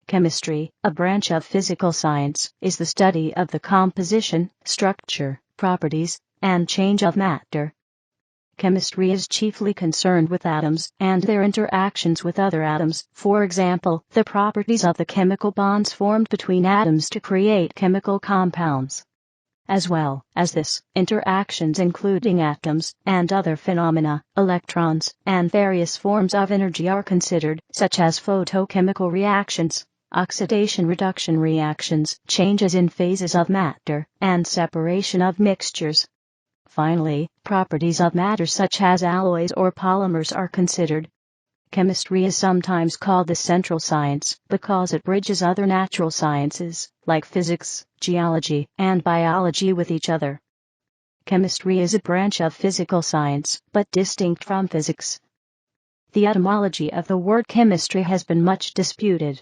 Chemistry, a branch of physical science, is the study of the composition, structure, properties, and change of matter. Chemistry is chiefly concerned with atoms and their interactions with other atoms, for example, the properties of the chemical bonds formed between atoms to create chemical compounds. As well as this, interactions including atoms and other phenomena, electrons, and various forms of energy are considered, such as photochemical reactions, oxidation-reduction reactions, changes in phases of matter, and separation of mixtures. Finally, properties of matter such as alloys or polymers are considered. Chemistry is sometimes called the central science because it bridges other natural sciences, like physics, geology, and biology with each other. Chemistry is a branch of physical science, but distinct from physics. The etymology of the word chemistry has been much disputed.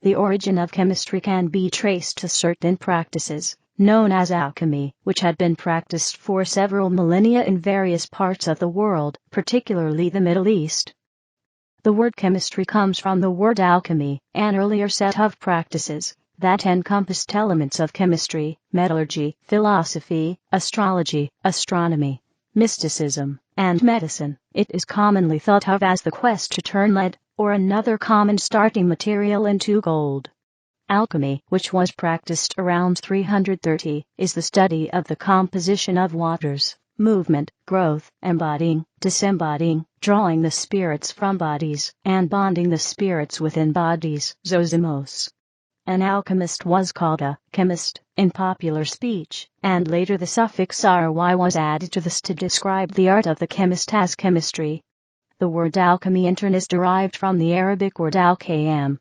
The origin of chemistry can be traced to certain practices, known as alchemy, which had been practiced for several millennia in various parts of the world, particularly the Middle East. The word chemistry comes from the word alchemy, an earlier set of practices that encompassed elements of chemistry, metallurgy, philosophy, astrology, astronomy, mysticism, and medicine. It is commonly thought of as the quest to turn lead, or another common starting material, into gold. Alchemy, which was practiced around 330, is the study of the composition of waters, movement, growth, embodying, disembodying, drawing the spirits from bodies, and bonding the spirits within bodies, zoosmos. An alchemist was called a chemist in popular speech, and later the suffix ry was added to this to describe the art of the chemist as chemistry. The word alchemy in turn is derived from the Arabic word al-kayam.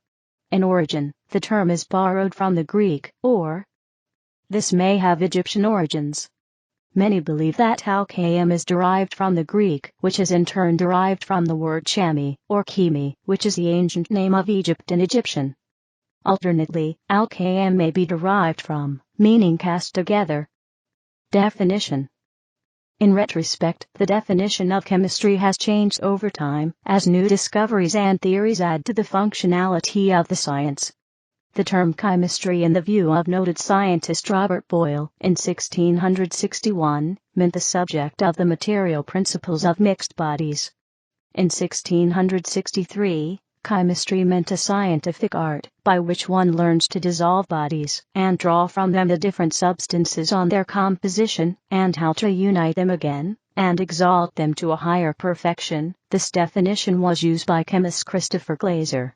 In origin, the term is borrowed from the Greek, or. This may have Egyptian origins. Many believe that al-kayam is derived from the Greek, which is in turn derived from the word chami, or chemi, which is the ancient name of Egypt in Egyptian. Alternately, al-kayam may be derived from, meaning cast together. Definition. In retrospect, the definition of chemistry has changed over time, as new discoveries and theories add to the functionality of the science. The term chemistry, in the view of noted scientist Robert Boyle, in 1661, meant the subject of the material principles of mixed bodies. In 1663, chemistry meant a scientific art by which one learns to dissolve bodies and draw from them the different substances on their composition, and how to unite them again and exalt them to a higher perfection. This definition was used by chemist Christopher Glaser.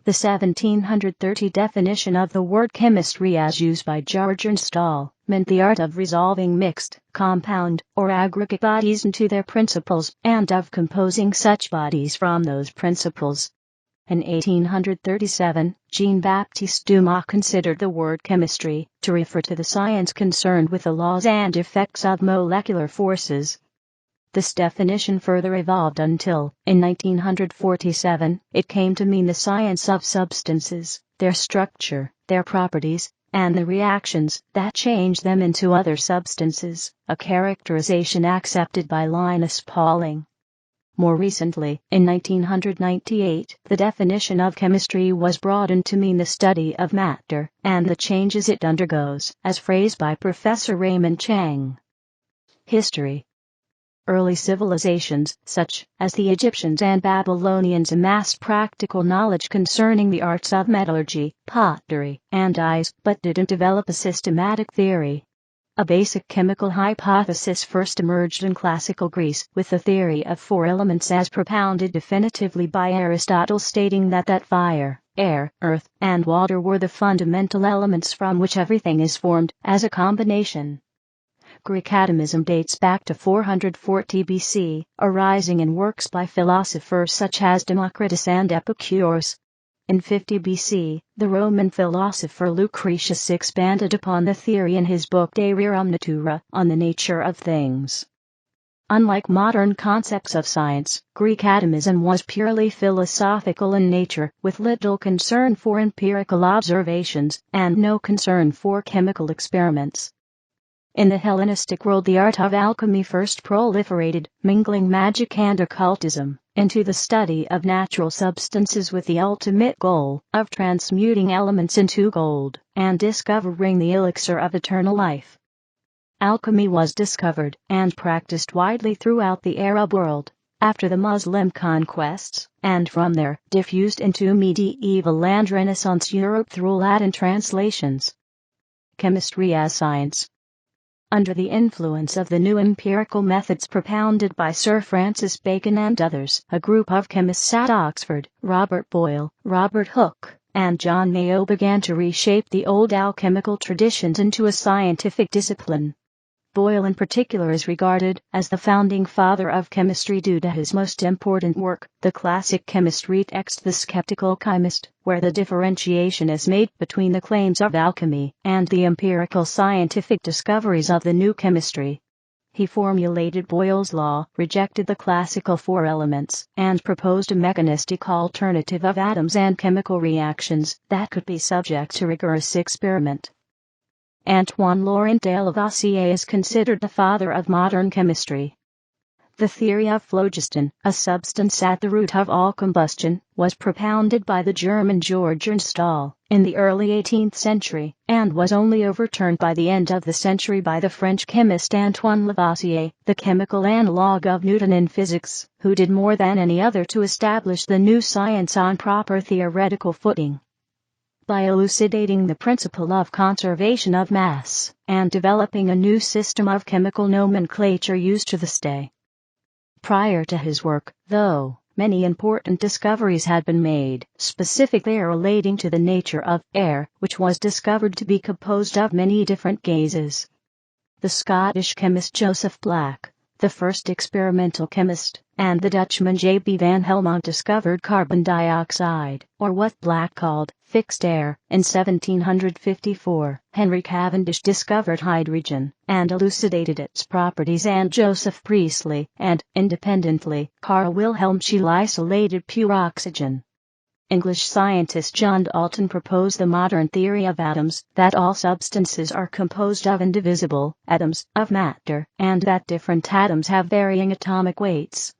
The 1730 definition of the word chemistry as used by George Stahl meant the art of resolving mixed, compound, or aggregate bodies into their principles, and of composing such bodies from those principles. In 1837, Jean-Baptiste Dumas considered the word chemistry to refer to the science concerned with the laws and effects of molecular forces. This definition further evolved until, in 1947, it came to mean the science of substances, their structure, their properties, and the reactions that change them into other substances, a characterization accepted by Linus Pauling. More recently, in 1998, the definition of chemistry was broadened to mean the study of matter and the changes it undergoes, as phrased by Professor Raymond Chang. History. Early civilizations, such as the Egyptians and Babylonians, amassed practical knowledge concerning the arts of metallurgy, pottery, and dyes, but didn't develop a systematic theory. A basic chemical hypothesis first emerged in classical Greece, with the theory of four elements as propounded definitively by Aristotle, stating that fire, air, earth, and water were the fundamental elements from which everything is formed, as a combination. Greek atomism dates back to 440 BC, arising in works by philosophers such as Democritus and Epicurus. In 50 BC, the Roman philosopher Lucretius expanded upon the theory in his book De Rerum Natura, on the nature of things. Unlike modern concepts of science, Greek atomism was purely philosophical in nature, with little concern for empirical observations, and no concern for chemical experiments. In the Hellenistic world, the art of alchemy first proliferated, mingling magic and occultism, into the study of natural substances with the ultimate goal of transmuting elements into gold and discovering the elixir of eternal life. Alchemy was discovered and practiced widely throughout the Arab world after the Muslim conquests, and from there diffused into medieval and Renaissance Europe through Latin translations. Chemistry as science. Under the influence of the new empirical methods propounded by Sir Francis Bacon and others, a group of chemists at Oxford, Robert Boyle, Robert Hooke, and John Mayo, began to reshape the old alchemical traditions into a scientific discipline. Boyle in particular is regarded as the founding father of chemistry due to his most important work, the classic chemistry text The Skeptical Chymist, where the differentiation is made between the claims of alchemy and the empirical scientific discoveries of the new chemistry. He formulated Boyle's law, rejected the classical four elements, and proposed a mechanistic alternative of atoms and chemical reactions that could be subject to rigorous experiment. Antoine Laurent de Lavoisier is considered the father of modern chemistry. The theory of phlogiston, a substance at the root of all combustion, was propounded by the German Georg Ernst Stahl in the early 18th century, and was only overturned by the end of the century by the French chemist Antoine Lavoisier, the chemical analogue of Newton in physics, who did more than any other to establish the new science on proper theoretical footing. By elucidating the principle of conservation of mass, and developing a new system of chemical nomenclature used to this day. Prior to his work, though, many important discoveries had been made, specifically relating to the nature of air, which was discovered to be composed of many different gases. The Scottish chemist Joseph Black, the first experimental chemist, and the Dutchman J.B. van Helmont discovered carbon dioxide, or what Black called fixed air, in 1754. Henry Cavendish discovered hydrogen and elucidated its properties, and Joseph Priestley, and, independently, Carl Wilhelm Scheele isolated pure oxygen. English scientist John Dalton proposed the modern theory of atoms, that all substances are composed of indivisible atoms of matter, and that different atoms have varying atomic weights.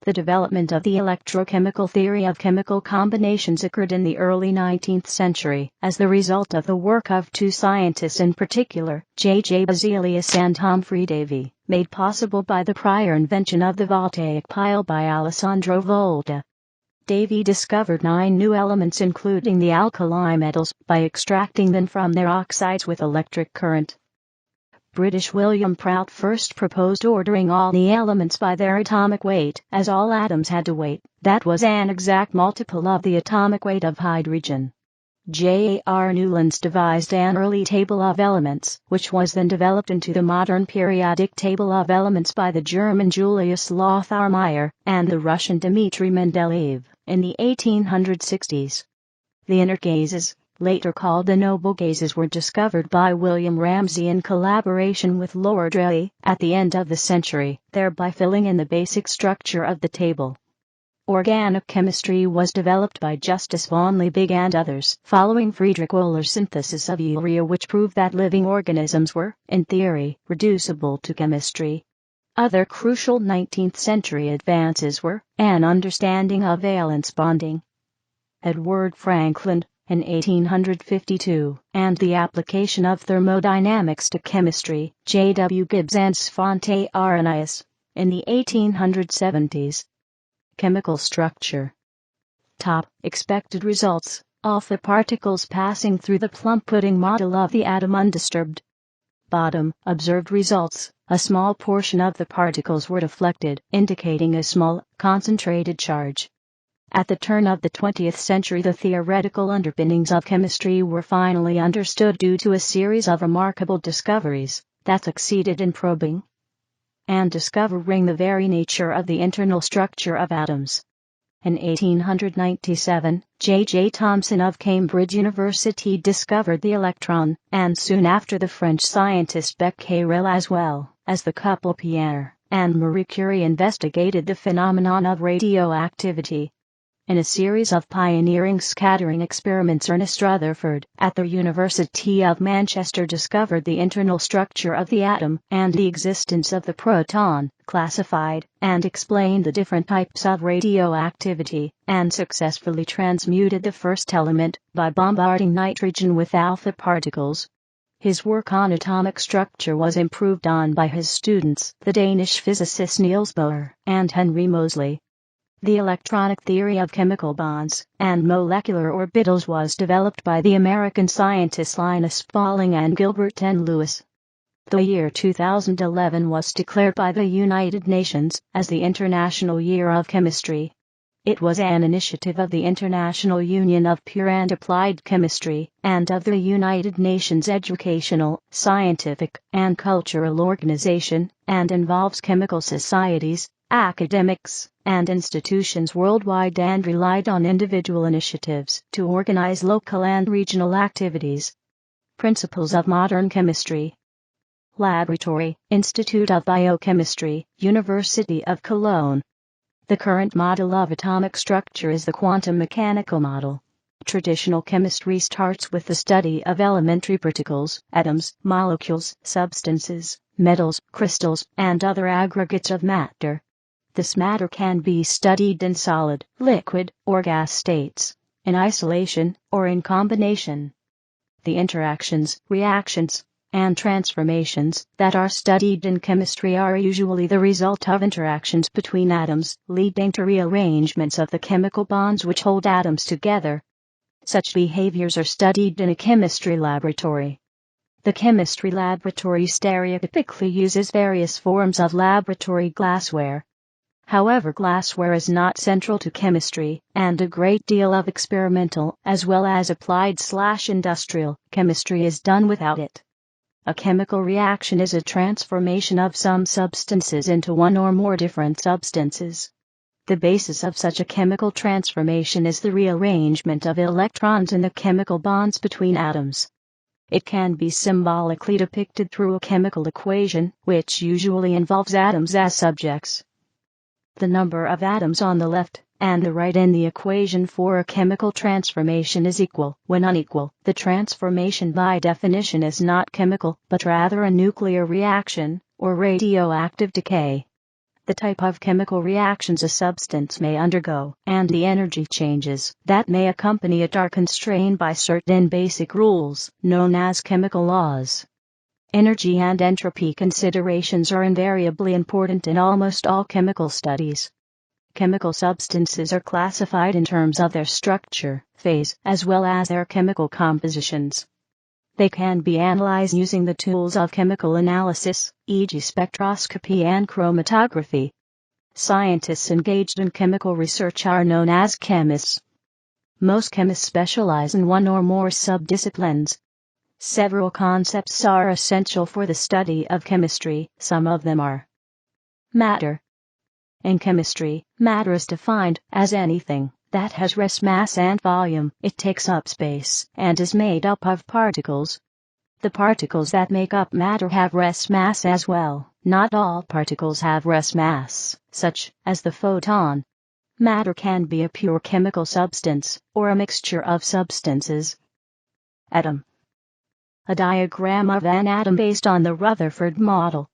The development of the electrochemical theory of chemical combinations occurred in the early 19th century, as the result of the work of two scientists in particular, J.J. Berzelius and Humphrey Davy, made possible by the prior invention of the voltaic pile by Alessandro Volta. Davy discovered 9 new elements including the alkali metals by extracting them from their oxides with electric current. British William Prout first proposed ordering all the elements by their atomic weight, as all atoms had a weight that was an exact multiple of the atomic weight of hydrogen. J.R. Newlands devised an early table of elements, which was then developed into the modern periodic table of elements by the German Julius Lothar Meyer and the Russian Dmitry Mendeleev in the 1860s. The inner gases, later called the noble gases, were discovered by William Ramsay in collaboration with Lord Rayleigh at the end of the century, thereby filling in the basic structure of the table. Organic chemistry was developed by Justus von Liebig and others, following Friedrich Wöhler's synthesis of urea, which proved that living organisms were, in theory, reducible to chemistry. Other crucial 19th century advances were an understanding of valence bonding. Edward Franklin, in 1852, and the application of thermodynamics to chemistry, J.W. Gibbs and Svante Arrhenius, in the 1870s. Chemical structure. Top, expected results, alpha particles passing through the plum pudding model of the atom undisturbed. Bottom, observed results, a small portion of the particles were deflected, indicating a small, concentrated charge. At the turn of the 20th century, the theoretical underpinnings of chemistry were finally understood due to a series of remarkable discoveries that succeeded in probing and discovering the very nature of the internal structure of atoms. In 1897, J.J. Thomson of Cambridge University discovered the electron, and soon after the French scientist Becquerel, as well as the couple Pierre and Marie Curie, investigated the phenomenon of radioactivity. In a series of pioneering scattering experiments, Ernest Rutherford, at the University of Manchester, discovered the internal structure of the atom and the existence of the proton, classified and explained the different types of radioactivity, and successfully transmuted the first element by bombarding nitrogen with alpha particles. His work on atomic structure was improved on by his students, the Danish physicists Niels Bohr and Henry Moseley. The electronic theory of chemical bonds and molecular orbitals was developed by the American scientists Linus Pauling and Gilbert N. Lewis. The year 2011 was declared by the United Nations as the International Year of Chemistry. It was an initiative of the International Union of Pure and Applied Chemistry and of the United Nations Educational, Scientific, and Cultural Organization, and involves chemical societies, academics, and institutions worldwide, and relied on individual initiatives to organize local and regional activities. Principles of Modern Chemistry. Laboratory, Institute of Biochemistry, University of Cologne. The current model of atomic structure is the quantum mechanical model. Traditional chemistry starts with the study of elementary particles, atoms, molecules, substances, metals, crystals, and other aggregates of matter. This matter can be studied in solid, liquid, or gas states, in isolation, or in combination. The interactions, reactions, and transformations that are studied in chemistry are usually the result of interactions between atoms, leading to rearrangements of the chemical bonds which hold atoms together. Such behaviors are studied in a chemistry laboratory. The chemistry laboratory stereotypically uses various forms of laboratory glassware. However, glassware is not central to chemistry, and a great deal of experimental as well as applied/industrial chemistry is done without it. A chemical reaction is a transformation of some substances into one or more different substances. The basis of such a chemical transformation is the rearrangement of electrons in the chemical bonds between atoms. It can be symbolically depicted through a chemical equation, which usually involves atoms as subjects. The number of atoms on the left and the right in the equation for a chemical transformation is equal. When unequal, the transformation by definition is not chemical, but rather a nuclear reaction, or radioactive decay. The type of chemical reactions a substance may undergo, and the energy changes that may accompany it are constrained by certain basic rules, known as chemical laws. Energy and entropy considerations are invariably important in almost all chemical studies. Chemical substances are classified in terms of their structure, phase, as well as their chemical compositions. They can be analyzed using the tools of chemical analysis, e.g. spectroscopy and chromatography. Scientists engaged in chemical research are known as chemists. Most chemists specialize in one or more subdisciplines. Several concepts are essential for the study of chemistry. Some of them are: matter. In chemistry, matter is defined as anything that has mass and volume. It takes up space and is made up of particles. The particles that make up matter have mass as well. Not all particles have mass, such as the photon. Matter can be a pure chemical substance or a mixture of substances. Atom. A diagram of an atom based on the Rutherford model.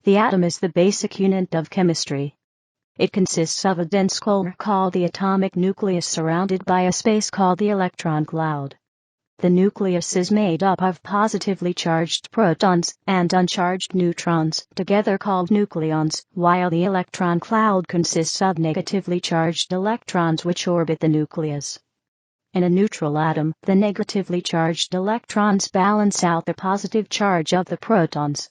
The atom is the basic unit of chemistry. It consists of a dense core called the atomic nucleus surrounded by a space called the electron cloud. The nucleus is made up of positively charged protons and uncharged neutrons, together called nucleons, while the electron cloud consists of negatively charged electrons which orbit the nucleus. In a neutral atom, the negatively charged electrons balance out the positive charge of the protons.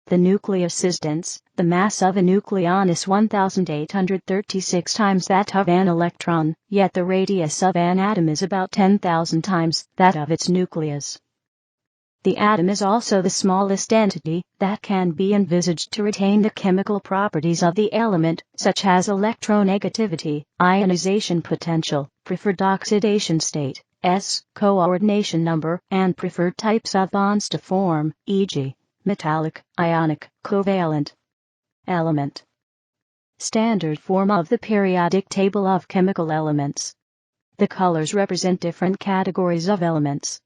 The nucleus is dense. The mass of a nucleon is 1,836 times that of an electron, yet the radius of an atom is about 10,000 times that of its nucleus. The atom is also the smallest entity that can be envisaged to retain the chemical properties of the element, such as electronegativity, ionization potential, preferred oxidation state, coordination number, and preferred types of bonds to form, e.g., metallic, ionic, covalent. Element. Standard form of the periodic table of chemical elements. The colors represent different categories of elements.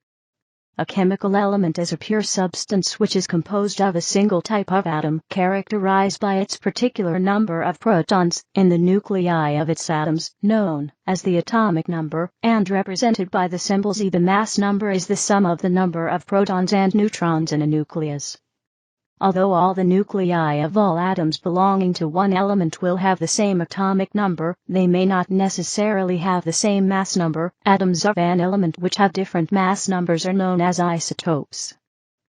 A chemical element is a pure substance which is composed of a single type of atom characterized by its particular number of protons in the nuclei of its atoms, known as the atomic number, and represented by the symbol Z. The mass number is the sum of the number of protons and neutrons in a nucleus. Although all the nuclei of all atoms belonging to one element will have the same atomic number, they may not necessarily have the same mass number. Atoms of an element which have different mass numbers are known as isotopes.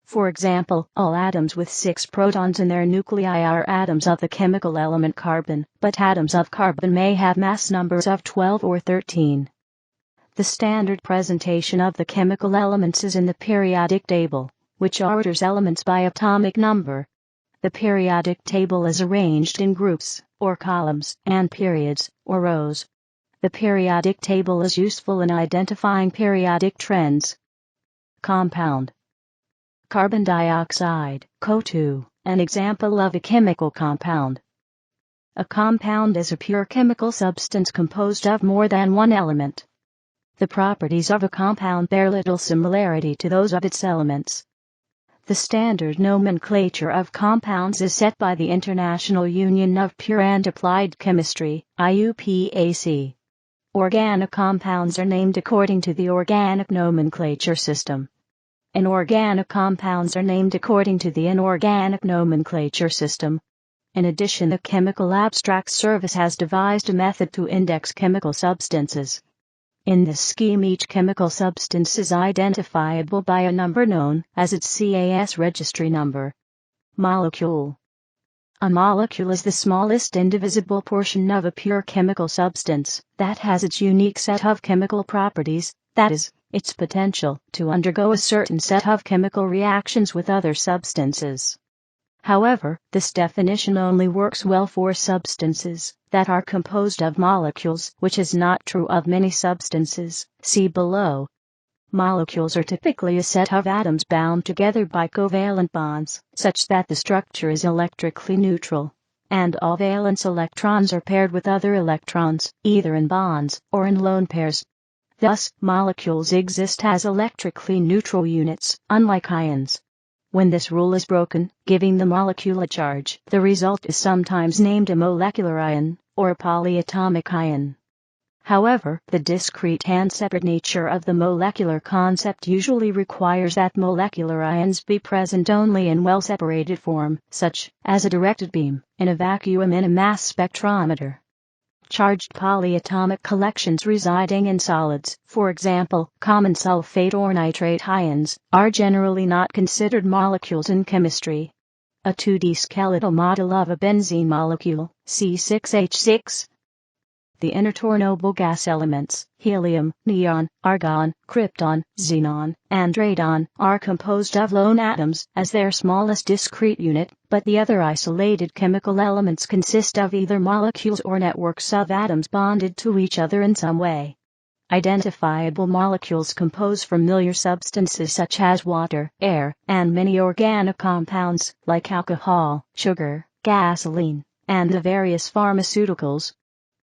For example, all atoms with 6 protons in their nuclei are atoms of the chemical element carbon, but atoms of carbon may have mass numbers of 12 or 13. The standard presentation of the chemical elements is in the periodic table, which orders elements by atomic number. The periodic table is arranged in groups, or columns, and periods, or rows. The periodic table is useful in identifying periodic trends. Compound. Carbon dioxide, CO2, an example of a chemical compound. A compound is a pure chemical substance composed of more than one element. The properties of a compound bear little similarity to those of its elements. The standard nomenclature of compounds is set by the International Union of Pure and Applied Chemistry, IUPAC. Organic compounds are named according to the organic nomenclature system. Inorganic compounds are named according to the inorganic nomenclature system. In addition, the Chemical Abstracts Service has devised a method to index chemical substances. In this scheme, each chemical substance is identifiable by a number known as its CAS registry number. Molecule. A molecule is the smallest indivisible portion of a pure chemical substance that has its unique set of chemical properties, that is, its potential to undergo a certain set of chemical reactions with other substances. However, this definition only works well for substances that are composed of molecules, which is not true of many substances. See below. Molecules are typically a set of atoms bound together by covalent bonds, such that the structure is electrically neutral, and all valence electrons are paired with other electrons, either in bonds or in lone pairs. Thus, molecules exist as electrically neutral units, unlike ions. When this rule is broken, giving the molecule a charge, the result is sometimes named a molecular ion, or a polyatomic ion. However, the discrete and separate nature of the molecular concept usually requires that molecular ions be present only in well-separated form, such as a directed beam, in a vacuum in a mass spectrometer. Charged polyatomic collections residing in solids, for example, common sulfate or nitrate ions, are generally not considered molecules in chemistry. A 2D skeletal model of a benzene molecule, C6H6. The inner noble gas elements, helium, neon, argon, krypton, xenon, and radon, are composed of lone atoms as their smallest discrete unit, but the other isolated chemical elements consist of either molecules or networks of atoms bonded to each other in some way. Identifiable molecules compose familiar substances such as water, air, and many organic compounds, like alcohol, sugar, gasoline, and the various pharmaceuticals.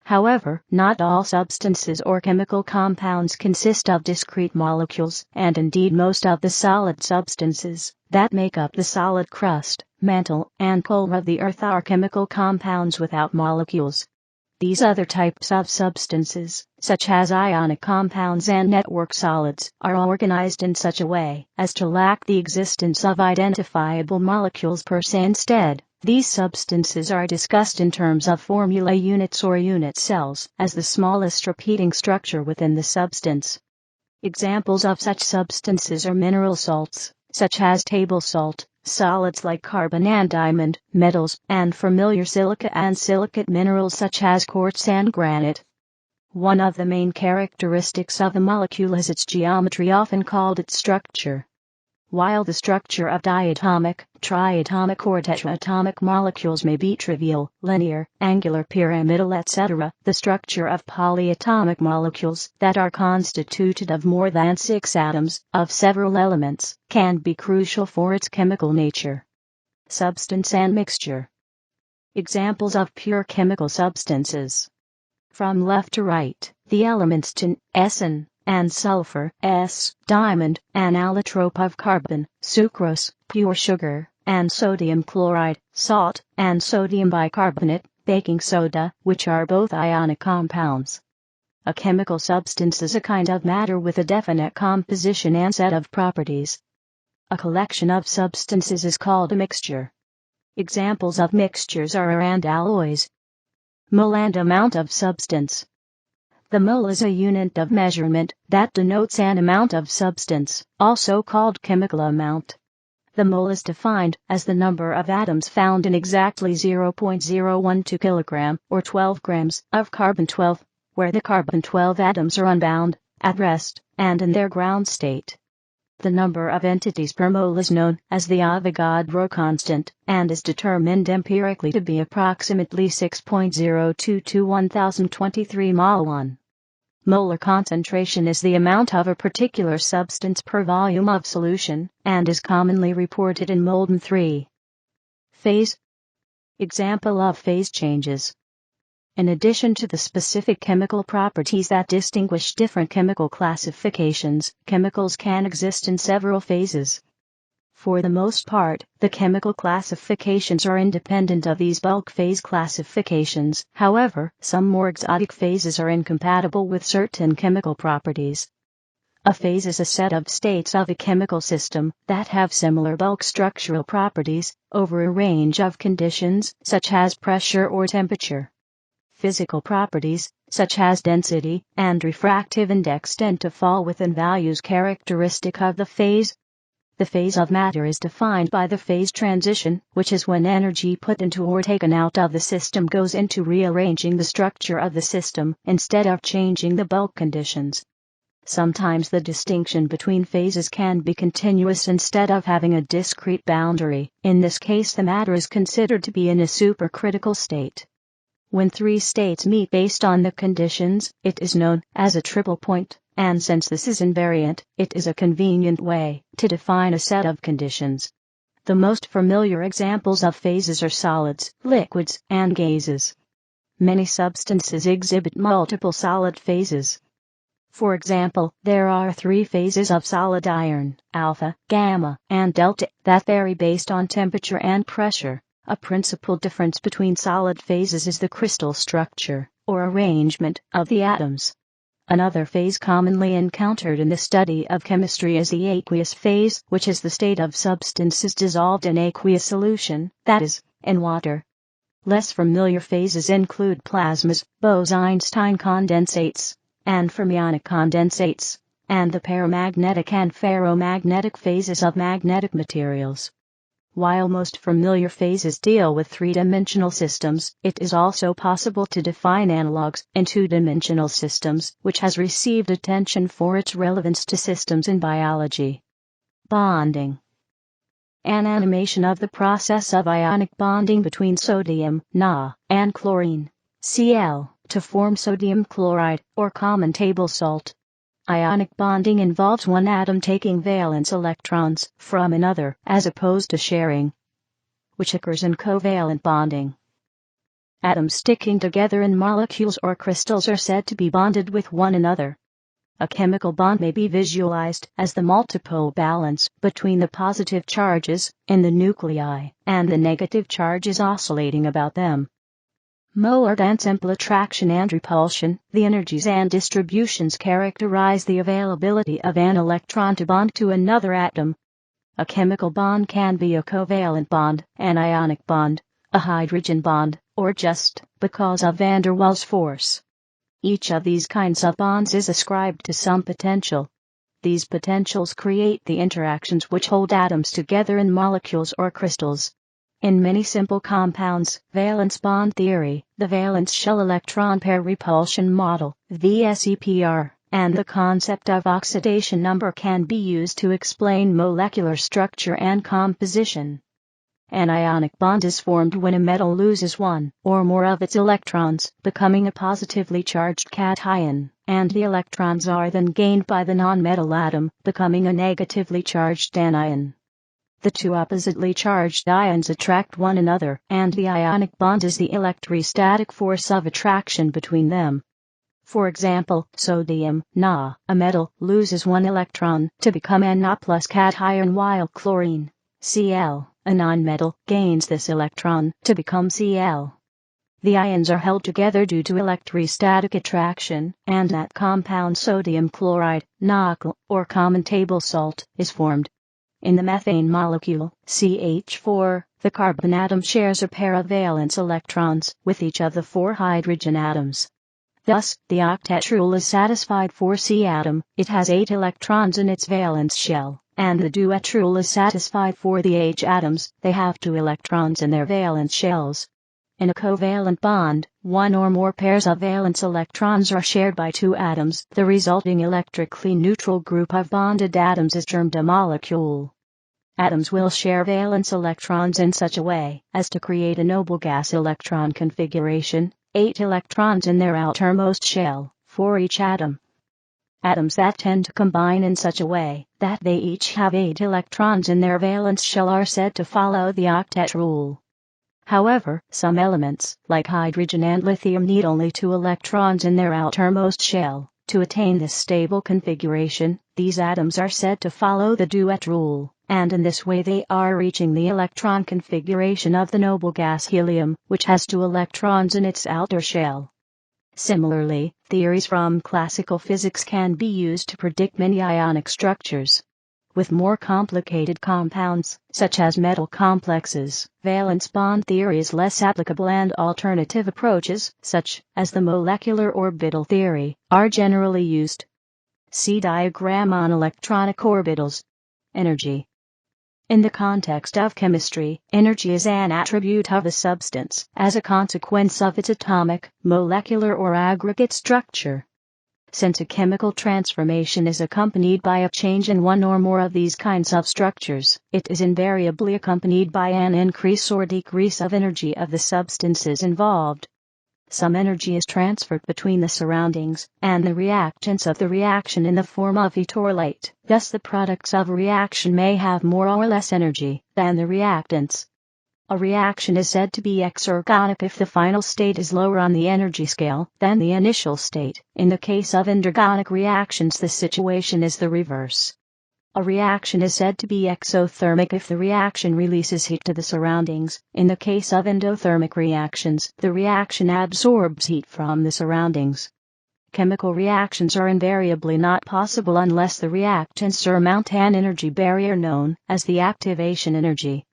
However, not all substances or chemical compounds consist of discrete molecules, and indeed most of the solid substances that make up the solid crust, mantle, and core of the Earth are chemical compounds without molecules. These other types of substances, such as ionic compounds and network solids, are organized in such a way as to lack the existence of identifiable molecules per se. Instead, these substances are discussed in terms of formula units or unit cells as the smallest repeating structure within the substance. Examples of such substances are mineral salts, such as table salt, solids like carbon and diamond, metals, and familiar silica and silicate minerals such as quartz and granite. One of the main characteristics of a molecule is its geometry, often called its structure. While the structure of diatomic, triatomic or tetraatomic molecules may be trivial, linear, angular, pyramidal, etc., the structure of polyatomic molecules that are constituted of more than 6 atoms, of several elements, can be crucial for its chemical nature. Substance and mixture. Examples of pure chemical substances. From left to right, the elements tin, Sn, and sulfur, S, diamond, an allotrope of carbon, sucrose, pure sugar, and sodium chloride, salt, and sodium bicarbonate, baking soda, which are both ionic compounds. A chemical substance is a kind of matter with a definite composition and set of properties. A collection of substances is called a mixture. Examples of mixtures are and alloys. Mole and amount of substance. The mole is a unit of measurement that denotes an amount of substance, also called chemical amount. The mole is defined as the number of atoms found in exactly 0.012 kg or 12 grams of carbon-12, where the carbon-12 atoms are unbound, at rest, and in their ground state. The number of entities per mole is known as the Avogadro constant, and is determined empirically to be approximately 6.02 to 1023 mol/1. Molar concentration is the amount of a particular substance per volume of solution, and is commonly reported in Molten 3. Phase. Example of phase changes. In addition to the specific chemical properties that distinguish different chemical classifications, chemicals can exist in several phases. For the most part, the chemical classifications are independent of these bulk phase classifications. However, some more exotic phases are incompatible with certain chemical properties. A phase is a set of states of a chemical system that have similar bulk structural properties over a range of conditions, such as pressure or temperature. Physical properties, such as density and refractive index, tend to fall within values characteristic of the phase. The phase of matter is defined by the phase transition, which is when energy put into or taken out of the system goes into rearranging the structure of the system instead of changing the bulk conditions. Sometimes the distinction between phases can be continuous instead of having a discrete boundary. In this case, the matter is considered to be in a supercritical state. When three states meet based on the conditions, it is known as a triple point, and since this is invariant, it is a convenient way to define a set of conditions. The most familiar examples of phases are solids, liquids, and gases. Many substances exhibit multiple solid phases. For example, there are three phases of solid iron, alpha, gamma, and delta, that vary based on temperature and pressure. A principal difference between solid phases is the crystal structure, or arrangement, of the atoms. Another phase commonly encountered in the study of chemistry is the aqueous phase, which is the state of substances dissolved in aqueous solution, that is, in water. Less familiar phases include plasmas, Bose-Einstein condensates, and fermionic condensates, and the paramagnetic and ferromagnetic phases of magnetic materials. While most familiar phases deal with three-dimensional systems, it is also possible to define analogs in two-dimensional systems, which has received attention for its relevance to systems in biology. Bonding. An animation of the process of ionic bonding between sodium, Na, and chlorine, Cl, to form sodium chloride, or common table salt. Ionic bonding involves one atom taking valence electrons from another, as opposed to sharing, which occurs in covalent bonding. Atoms sticking together in molecules or crystals are said to be bonded with one another. A chemical bond may be visualized as the multipole balance between the positive charges in the nuclei and the negative charges oscillating about them. Molar and simple attraction and repulsion, the energies and distributions characterize the availability of an electron to bond to another atom. A chemical bond can be a covalent bond, an ionic bond, a hydrogen bond, or just because of van der Waals force. Each of these kinds of bonds is ascribed to some potential. These potentials create the interactions which hold atoms together in molecules or crystals. In many simple compounds, valence bond theory, the valence shell electron pair repulsion model, VSEPR, and the concept of oxidation number can be used to explain molecular structure and composition. An ionic bond is formed when a metal loses one or more of its electrons, becoming a positively charged cation, and the electrons are then gained by the nonmetal atom, becoming a negatively charged anion. The two oppositely charged ions attract one another, and the ionic bond is the electrostatic force of attraction between them. For example, sodium, Na, a metal, loses one electron to become Na plus cation, while chlorine, Cl, a nonmetal, gains this electron to become Cl. The ions are held together due to electrostatic attraction, and that compound sodium chloride, NaCl, or common table salt, is formed. In the methane molecule, CH4, the carbon atom shares a pair of valence electrons with each of the 4 hydrogen atoms. Thus, the octet rule is satisfied for C atom, it has 8 electrons in its valence shell, and the duet rule is satisfied for the H atoms, they have 2 electrons in their valence shells. In a covalent bond, one or more pairs of valence electrons are shared by 2 atoms. The resulting electrically neutral group of bonded atoms is termed a molecule. Atoms will share valence electrons in such a way as to create a noble gas electron configuration, 8 electrons in their outermost shell, for each atom. Atoms that tend to combine in such a way that they each have 8 electrons in their valence shell are said to follow the octet rule. However, some elements, like hydrogen and lithium, need only 2 electrons in their outermost shell to attain this stable configuration. These atoms are said to follow the duet rule, and in this way they are reaching the electron configuration of the noble gas helium, which has 2 electrons in its outer shell. Similarly, theories from classical physics can be used to predict many ionic structures. With more complicated compounds, such as metal complexes, valence bond theory is less applicable, and alternative approaches, such as the molecular orbital theory, are generally used. See diagram on electronic orbitals. Energy. In the context of chemistry, energy is an attribute of a substance as a consequence of its atomic, molecular, or aggregate structure. Since a chemical transformation is accompanied by a change in one or more of these kinds of structures, it is invariably accompanied by an increase or decrease of energy of the substances involved. Some energy is transferred between the surroundings and the reactants of the reaction in the form of heat or light. Thus the products of a reaction may have more or less energy than the reactants. A reaction is said to be exergonic if the final state is lower on the energy scale than the initial state. In the case of endergonic reactions, the situation is the reverse. A reaction is said to be exothermic if the reaction releases heat to the surroundings. In the case of endothermic reactions, the reaction absorbs heat from the surroundings. Chemical reactions are invariably not possible unless the reactants surmount an energy barrier known as the activation energy.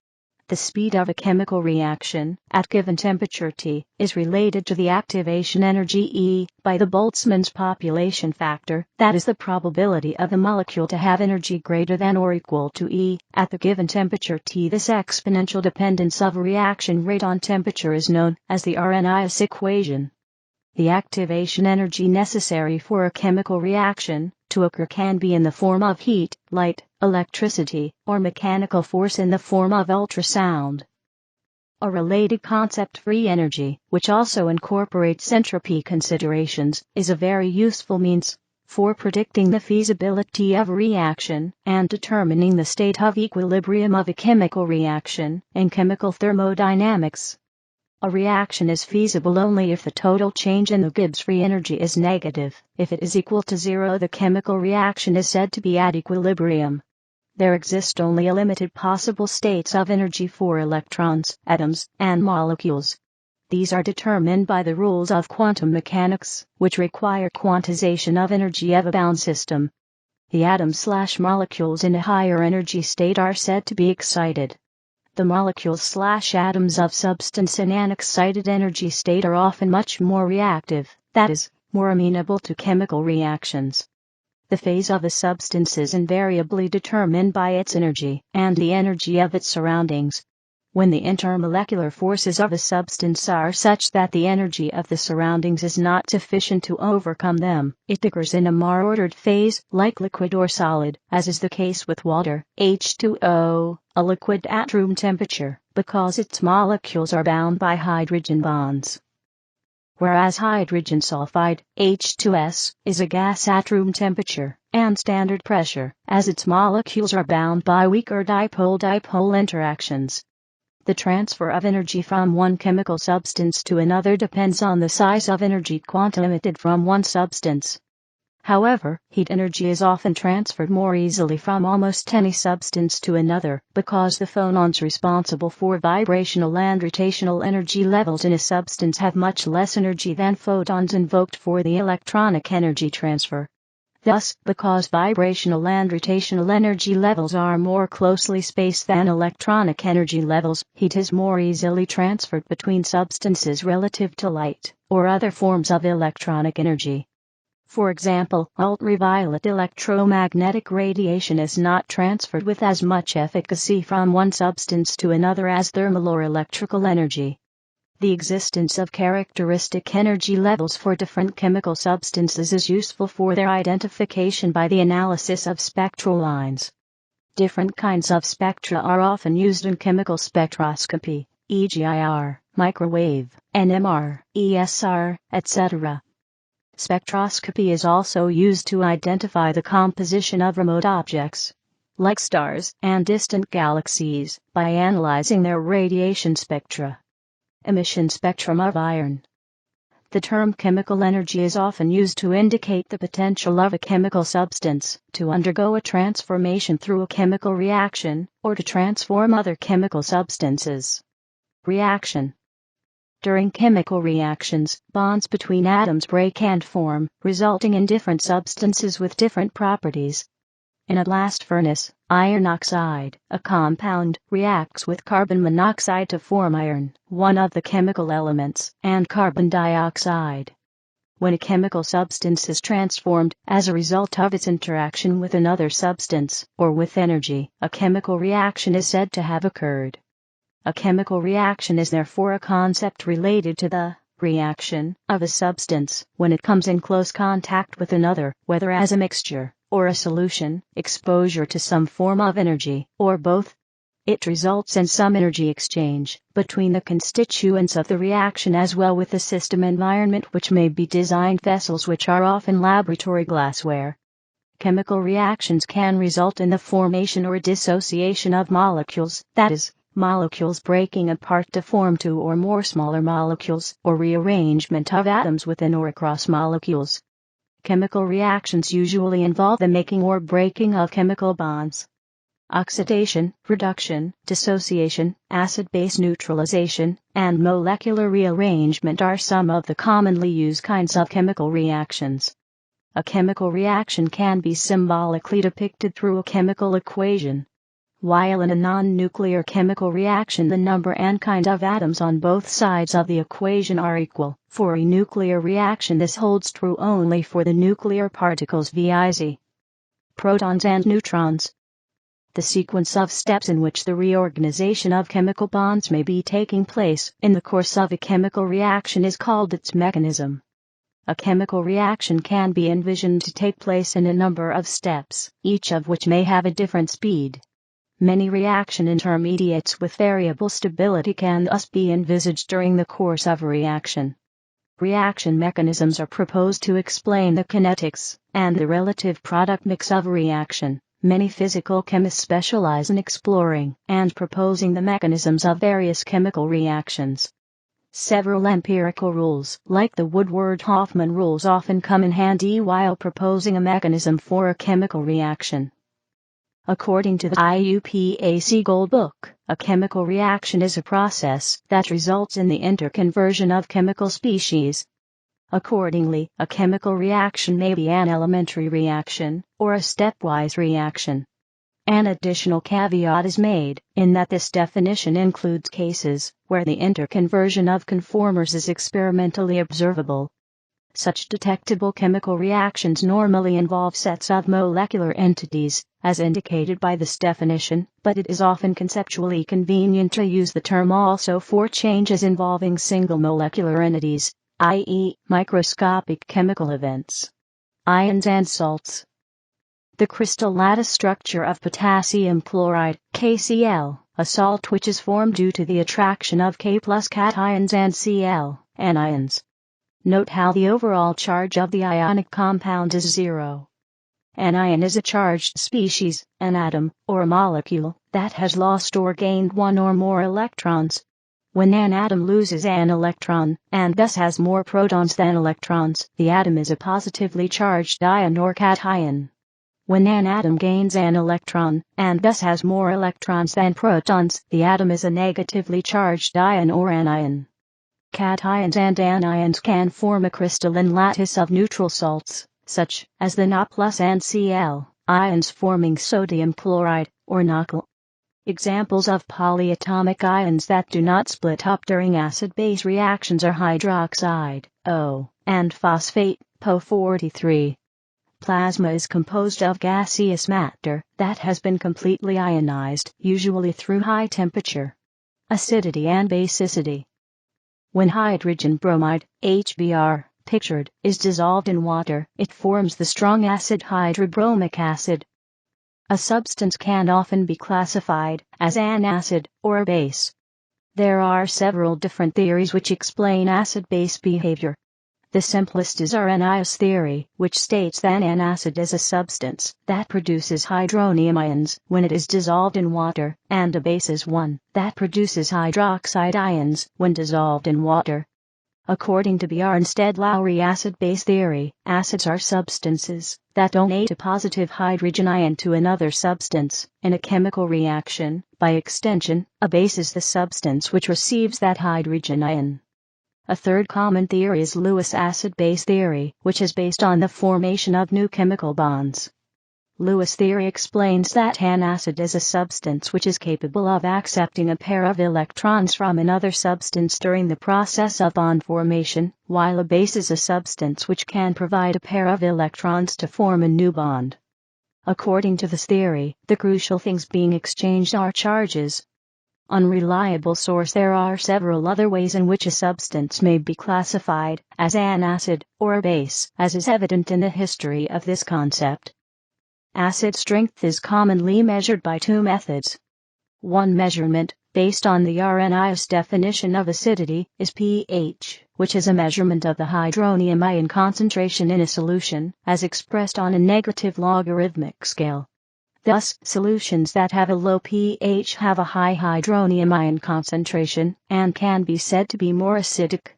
The speed of a chemical reaction, at given temperature T, is related to the activation energy E, by the Boltzmann's population factor, that is the probability of a molecule to have energy greater than or equal to E, at the given temperature T. This exponential dependence of a reaction rate on temperature is known as the Arrhenius equation. The activation energy necessary for a chemical reaction to occur can be in the form of heat, light, electricity, or mechanical force in the form of ultrasound. A related concept, free energy, which also incorporates entropy considerations, is a very useful means for predicting the feasibility of a reaction and determining the state of equilibrium of a chemical reaction in chemical thermodynamics. A reaction is feasible only if the total change in the Gibbs free energy is negative. If it is equal to 0, the chemical reaction is said to be at equilibrium. There exist only a limited possible states of energy for electrons, atoms, and molecules. These are determined by the rules of quantum mechanics, which require quantization of energy of a bound system. The atoms/molecules in a higher energy state are said to be excited. The molecules/atoms of substance in an excited energy state are often much more reactive, that is, more amenable to chemical reactions. The phase of a substance is invariably determined by its energy and the energy of its surroundings. When the intermolecular forces of a substance are such that the energy of the surroundings is not sufficient to overcome them, it occurs in a more ordered phase, like liquid or solid, as is the case with water, H2O, a liquid at room temperature, because its molecules are bound by hydrogen bonds. whereas hydrogen sulfide, H2S, is a gas at room temperature and standard pressure, as its molecules are bound by weaker dipole-dipole interactions. The transfer of energy from one chemical substance to another depends on the size of energy quantum emitted from one substance. However, heat energy is often transferred more easily from almost any substance to another, because the phonons responsible for vibrational and rotational energy levels in a substance have much less energy than photons invoked for the electronic energy transfer. Thus, because vibrational and rotational energy levels are more closely spaced than electronic energy levels, heat is more easily transferred between substances relative to light, or other forms of electronic energy. For example, ultraviolet electromagnetic radiation is not transferred with as much efficacy from one substance to another as thermal or electrical energy. The existence of characteristic energy levels for different chemical substances is useful for their identification by the analysis of spectral lines. Different kinds of spectra are often used in chemical spectroscopy, e.g. IR, microwave, NMR, ESR, etc. Spectroscopy is also used to identify the composition of remote objects, like stars and distant galaxies, by analyzing their radiation spectra. Emission spectrum of iron. The term chemical energy is often used to indicate the potential of a chemical substance to undergo a transformation through a chemical reaction, or to transform other chemical substances. Reaction. During chemical reactions, bonds between atoms break and form, resulting in different substances with different properties. In a blast furnace, iron oxide, a compound, reacts with carbon monoxide to form iron, one of the chemical elements, and carbon dioxide. When a chemical substance is transformed, as a result of its interaction with another substance, or with energy, a chemical reaction is said to have occurred. A chemical reaction is therefore a concept related to the reaction of a substance when it comes in close contact with another, whether as a mixture or a solution, exposure to some form of energy, or both. It results in some energy exchange between the constituents of the reaction as well with the system environment, which may be designed vessels, which are often laboratory glassware. Chemical reactions can result in the formation or dissociation of molecules, that is, molecules breaking apart to form two or more smaller molecules, or rearrangement of atoms within or across molecules. Chemical reactions usually involve the making or breaking of chemical bonds. Oxidation, reduction, dissociation, acid-base neutralization, and molecular rearrangement are some of the commonly used kinds of chemical reactions. A chemical reaction can be symbolically depicted through a chemical equation. While in a non-nuclear chemical reaction the number and kind of atoms on both sides of the equation are equal, for a nuclear reaction this holds true only for the nuclear particles viz. Protons and neutrons. The sequence of steps in which the reorganization of chemical bonds may be taking place in the course of a chemical reaction is called its mechanism. A chemical reaction can be envisioned to take place in a number of steps, each of which may have a different speed. Many reaction intermediates with variable stability can thus be envisaged during the course of a reaction. Reaction mechanisms are proposed to explain the kinetics and the relative product mix of a reaction. Many physical chemists specialize in exploring and proposing the mechanisms of various chemical reactions. Several empirical rules, like the Woodward-Hoffmann rules, often come in handy while proposing a mechanism for a chemical reaction. According to the IUPAC Gold Book, a chemical reaction is a process that results in the interconversion of chemical species. Accordingly, a chemical reaction may be an elementary reaction, or a stepwise reaction. An additional caveat is made, in that this definition includes cases where the interconversion of conformers is experimentally observable. Such detectable chemical reactions normally involve sets of molecular entities, as indicated by this definition, but it is often conceptually convenient to use the term also for changes involving single molecular entities, i.e., microscopic chemical events. Ions and salts. The crystal lattice structure of potassium chloride, KCl, a salt which is formed due to the attraction of K+ cations and Cl, anions. Note how the overall charge of the ionic compound is zero. An ion is a charged species, an atom, or a molecule, that has lost or gained one or more electrons. When an atom loses an electron, and thus has more protons than electrons, the atom is a positively charged ion or cation. When an atom gains an electron, and thus has more electrons than protons, the atom is a negatively charged ion or anion. Cations and anions can form a crystalline lattice of neutral salts, such as the Na plus and Cl ions forming sodium chloride, or NaCl. Examples of polyatomic ions that do not split up during acid-base reactions are hydroxide, O, and phosphate, PO43. Plasma is composed of gaseous matter that has been completely ionized, usually through high temperature. Acidity and basicity. When hydrogen bromide, HBr, pictured, is dissolved in water, it forms the strong acid hydrobromic acid. A substance can often be classified as an acid or a base. There are several different theories which explain acid-base behavior. The simplest is Arrhenius theory, which states that an acid is a substance that produces hydronium ions when it is dissolved in water, and a base is one that produces hydroxide ions when dissolved in water. According to Bjornstad-Lowry acid-base theory, acids are substances that donate a positive hydrogen ion to another substance in a chemical reaction. By extension, a base is the substance which receives that hydrogen ion. A third common theory is Lewis acid-base theory, which is based on the formation of new chemical bonds. Lewis theory explains that an acid is a substance which is capable of accepting a pair of electrons from another substance during the process of bond formation, while a base is a substance which can provide a pair of electrons to form a new bond. According to this theory, the crucial things being exchanged are charges. Unreliable source. There are several other ways in which a substance may be classified as an acid or a base, as is evident in the history of this concept. Acid strength is commonly measured by two methods. One measurement, based on the Arrhenius definition of acidity, is pH, which is a measurement of the hydronium ion concentration in a solution, as expressed on a negative logarithmic scale. Thus, solutions that have a low pH have a high hydronium ion concentration, and can be said to be more acidic.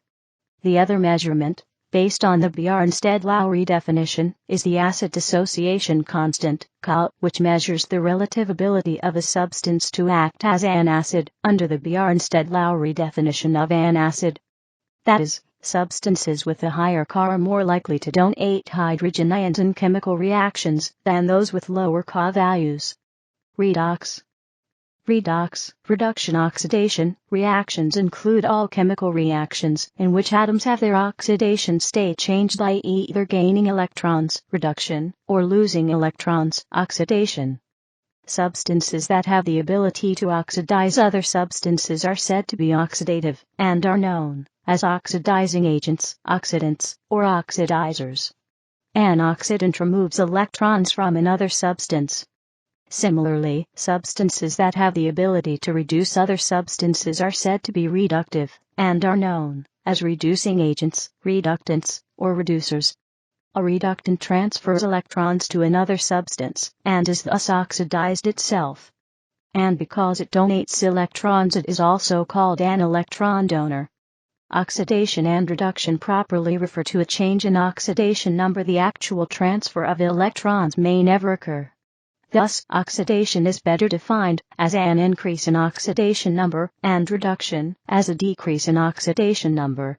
The other measurement, based on the Bjornstad-Lowry definition, is the acid dissociation constant, Ca, which measures the relative ability of a substance to act as an acid, under the Bjornstad-Lowry definition of an acid. That is, substances with a higher Ca are more likely to donate hydrogen ions in chemical reactions than those with lower Ca values. Redox. Redox, reduction, oxidation reactions include all chemical reactions in which atoms have their oxidation state changed by either gaining electrons, reduction, or losing electrons, oxidation. Substances that have the ability to oxidize other substances are said to be oxidative, and are known as oxidizing agents, oxidants, or oxidizers. An oxidant removes electrons from another substance. Similarly, substances that have the ability to reduce other substances are said to be reductive, and are known as reducing agents, reductants, or reducers. A reductant transfers electrons to another substance, and is thus oxidized itself. And because it donates electrons, it is also called an electron donor. Oxidation and reduction properly refer to a change in oxidation number. The actual transfer of electrons may never occur. Thus, oxidation is better defined as an increase in oxidation number, and reduction as a decrease in oxidation number.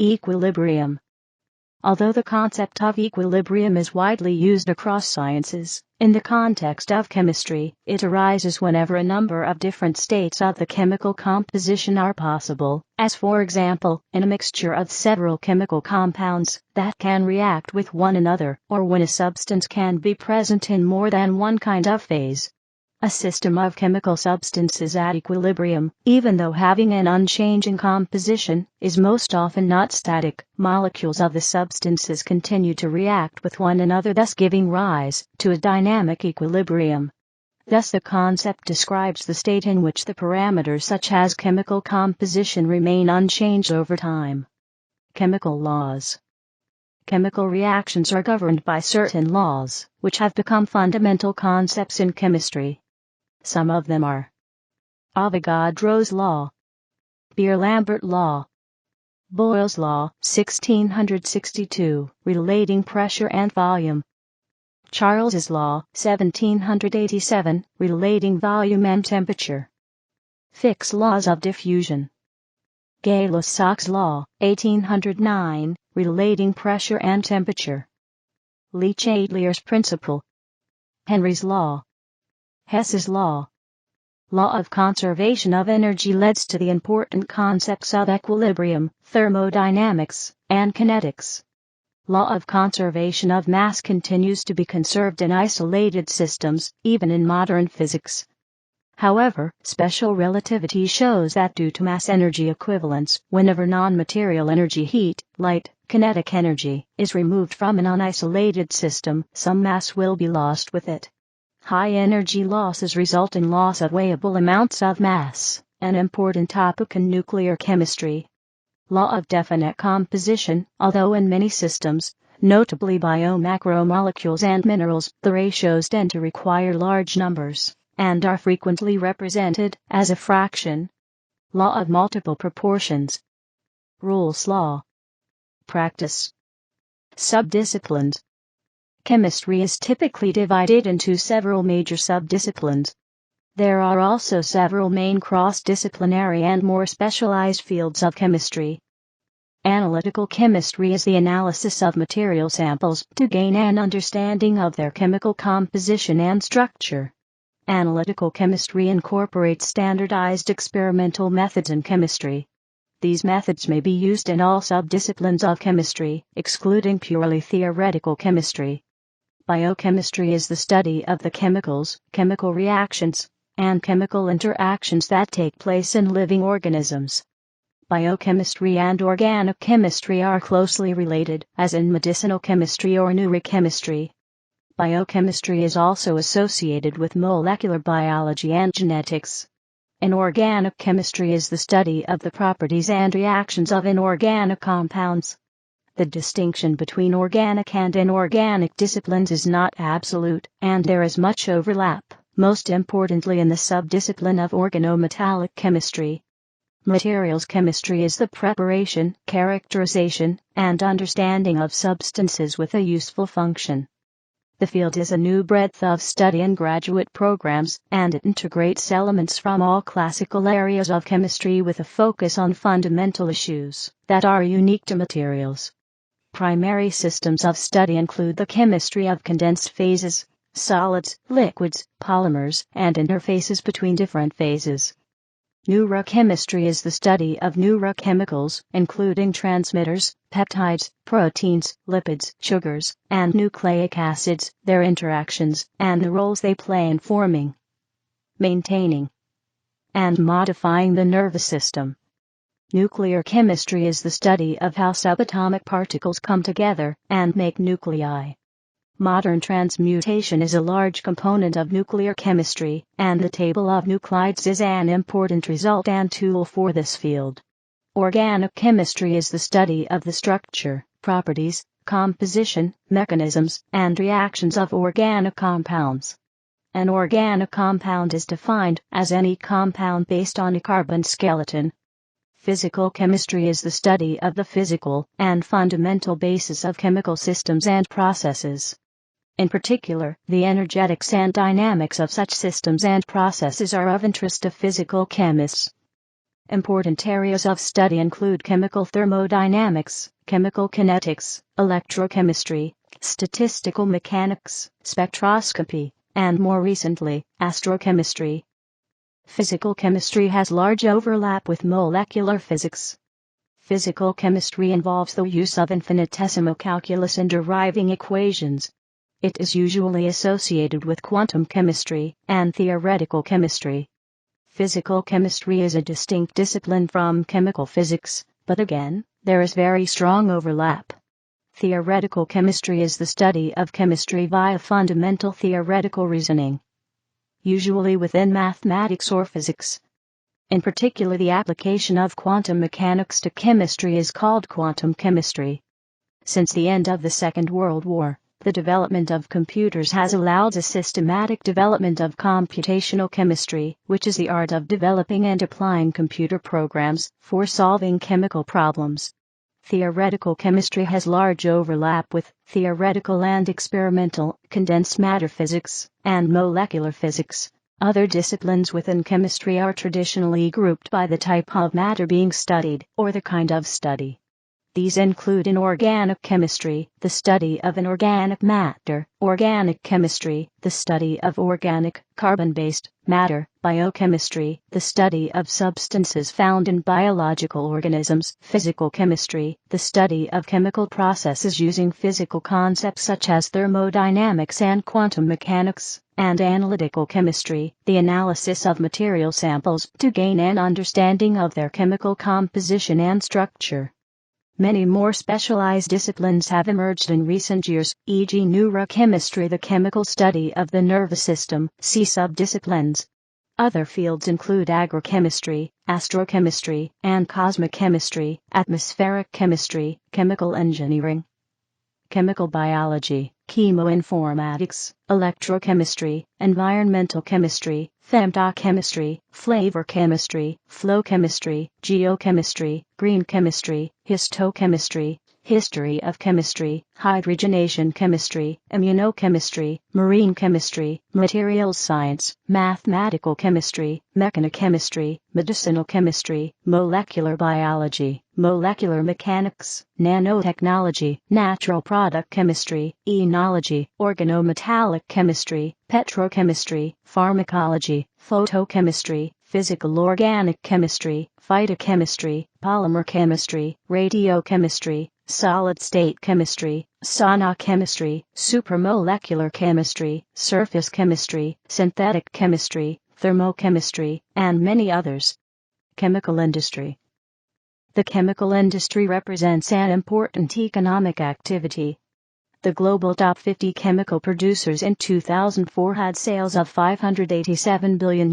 Equilibrium. Although the concept of equilibrium is widely used across sciences, in the context of chemistry, it arises whenever a number of different states of the chemical composition are possible, as for example, in a mixture of several chemical compounds that can react with one another, or when a substance can be present in more than one kind of phase. A system of chemical substances at equilibrium, even though having an unchanging composition, is most often not static. Molecules of the substances continue to react with one another, thus giving rise to a dynamic equilibrium. Thus the concept describes the state in which the parameters such as chemical composition remain unchanged over time. Chemical laws. Chemical reactions are governed by certain laws, which have become fundamental concepts in chemistry. Some of them are Avogadro's law, Beer-Lambert law, Boyle's law, 1662, relating pressure and volume, Charles's law, 1787, relating volume and temperature, Fick's laws of diffusion, Gay-Lussac's law, 1809, relating pressure and temperature, Leach-Adler's principle, Henry's law, Hess's law. Law of conservation of energy leads to the important concepts of equilibrium, thermodynamics, and kinetics. Law of conservation of mass continues to be conserved in isolated systems, even in modern physics. However, special relativity shows that due to mass energy equivalence, whenever non-material energy, heat, light, kinetic energy, is removed from an unisolated system, some mass will be lost with it. High energy losses result in loss of weighable amounts of mass, an important topic in nuclear chemistry. Law of definite composition. Although in many systems, notably biomacromolecules and minerals, the ratios tend to require large numbers, and are frequently represented as a fraction. Law of multiple proportions. Rules law. Practice. Subdisciplines. Chemistry is typically divided into several major subdisciplines. There are also several main cross-disciplinary and more specialized fields of chemistry. Analytical chemistry is the analysis of material samples to gain an understanding of their chemical composition and structure. Analytical chemistry incorporates standardized experimental methods in chemistry. These methods may be used in all subdisciplines of chemistry, excluding purely theoretical chemistry. Biochemistry is the study of the chemicals, chemical reactions, and chemical interactions that take place in living organisms. Biochemistry and organic chemistry are closely related, as in medicinal chemistry or neurochemistry. Biochemistry is also associated with molecular biology and genetics. Inorganic chemistry is the study of the properties and reactions of inorganic compounds. The distinction between organic and inorganic disciplines is not absolute, and there is much overlap, most importantly in the subdiscipline of organometallic chemistry. Materials chemistry is the preparation, characterization, and understanding of substances with a useful function. The field is a new breadth of study in graduate programs, and it integrates elements from all classical areas of chemistry with a focus on fundamental issues that are unique to materials. Primary systems of study include the chemistry of condensed phases, solids, liquids, polymers, and interfaces between different phases. Neurochemistry is the study of neurochemicals, including transmitters, peptides, proteins, lipids, sugars, and nucleic acids, their interactions, and the roles they play in forming, maintaining, and modifying the nervous system. Nuclear chemistry is the study of how subatomic particles come together and make nuclei. Modern transmutation is a large component of nuclear chemistry, and the table of nuclides is an important result and tool for this field. Organic chemistry is the study of the structure, properties, composition, mechanisms, and reactions of organic compounds. An organic compound is defined as any compound based on a carbon skeleton. Physical chemistry is the study of the physical and fundamental basis of chemical systems and processes. In particular, the energetics and dynamics of such systems and processes are of interest to physical chemists. Important areas of study include chemical thermodynamics, chemical kinetics, electrochemistry, statistical mechanics, spectroscopy, and more recently, astrochemistry. Physical chemistry has large overlap with molecular physics. Physical chemistry involves the use of infinitesimal calculus in deriving equations. It is usually associated with quantum chemistry and theoretical chemistry. Physical chemistry is a distinct discipline from chemical physics, but again, there is very strong overlap. Theoretical chemistry is the study of chemistry via fundamental theoretical reasoning, usually within mathematics or physics. In particular, the application of quantum mechanics to chemistry is called quantum chemistry. Since the end of the Second World War, the development of computers has allowed a systematic development of computational chemistry, which is the art of developing and applying computer programs for solving chemical problems. Theoretical chemistry has large overlap with theoretical and experimental, condensed matter physics, and molecular physics. Other disciplines within chemistry are traditionally grouped by the type of matter being studied, or the kind of study. These include inorganic chemistry, the study of inorganic matter; organic chemistry, the study of organic, carbon-based matter; biochemistry, the study of substances found in biological organisms; physical chemistry, the study of chemical processes using physical concepts such as thermodynamics and quantum mechanics; and analytical chemistry, the analysis of material samples to gain an understanding of their chemical composition and structure. Many more specialized disciplines have emerged in recent years, e.g. neurochemistry, the chemical study of the nervous system. See subdisciplines. Other fields include agrochemistry, astrochemistry, and cosmic chemistry, atmospheric chemistry, chemical engineering, chemical biology, chemoinformatics, electrochemistry, environmental chemistry, femtochemistry, flavor chemistry, flow chemistry, geochemistry, green chemistry, histochemistry, history of chemistry, hydrogenation chemistry, immunochemistry, marine chemistry, materials science, mathematical chemistry, mechanochemistry, medicinal chemistry, molecular biology, molecular mechanics, nanotechnology, natural product chemistry, enology, organometallic chemistry, petrochemistry, pharmacology, photochemistry, physical organic chemistry, phytochemistry, polymer chemistry, radiochemistry, solid-state chemistry, sonochemistry, supramolecular chemistry, surface chemistry, synthetic chemistry, thermochemistry, and many others. Chemical industry. The chemical industry represents an important economic activity. The global top 50 chemical producers in 2004 had sales of $587 billion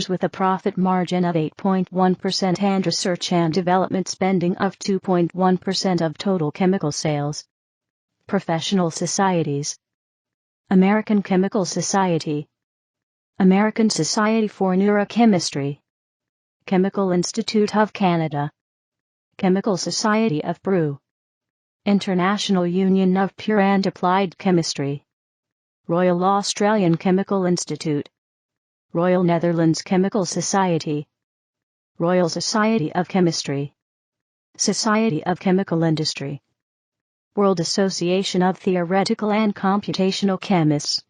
with a profit margin of 8.1% and research and development spending of 2.1% of total chemical sales. Professional societies. American Chemical Society, American Society for Neurochemistry, Chemical Institute of Canada, Chemical Society of Peru, International Union of Pure and Applied Chemistry, Royal Australian Chemical Institute, Royal Netherlands Chemical Society, Royal Society of Chemistry, Society of Chemical Industry, World Association of Theoretical and Computational Chemists.